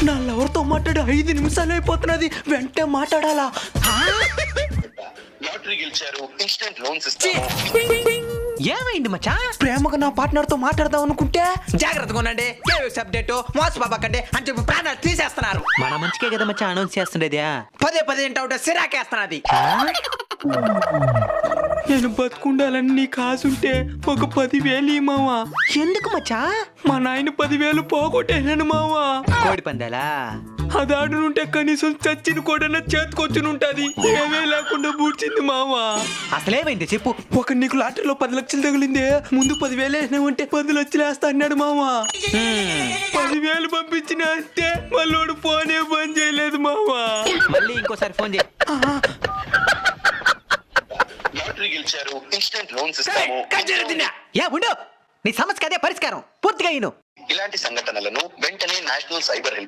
నా లవర్తో మాట్లాడి 5 నిమిషాలు అయిపోతున్నది, వెంటనే మాట్లాడాలా? లాటరీ గెలిచారు, ఇన్స్టెంట్ లోన్స్ ఇస్తాము. ఏమైంది మచ్చా? ప్రేమగా నా పార్ట్నర్ తో మాట్లాడదాం అనుకుంటే జాగ్రత్తగా ఉండండి, అప్డేట్ మోస బాబాకండి అని చెప్పి ప్రాణాలు తీసేస్తున్నారు. మన మంచికే కదా మచ్చా అనౌన్స్ చేస్తుండేది. పదే పదే ఏంటంటే సిరాకేస్తున్నది. నేను బతుకుండాలని నీకు ఆశుంటే ఒక 10,000 మావా. ఎందుకు మచ్చా? మా నాయన 10,000 పోగొట్టేసాను మావా. కోడి పందాలా? అదాడునుంటే కనీసం చచ్చిన కూడా చేతికొచ్చునుంటది, ఏమీ లేకుండా బూడ్చింది మావా. అసలేమైంది చెప్పు. ఒక నీకు లాటరీలో 10 లక్షలు తగిలింది, ముందు 10,000 వేసినావంటే 10 లక్షలు వేస్తా అన్నాడు మావా. 10,000 పంపించిన అంతే, మళ్ళీ ఫోనే బంద్ చేయలేదు మావా. మళ్ళీ ఇంకోసారి ఫోన్ చేయి. లాటరీ గెలిచారు, ఇన్స్టెంట్ లోన్స్ ఇస్తాము. ఏ ఉండు, నీ సమస్యకి అదే పరిష్కారం పూర్తిగా ఇను. ఇలాంటి సంఘటనలను వెంటనే నేషనల్ సైబర్ హెల్ప్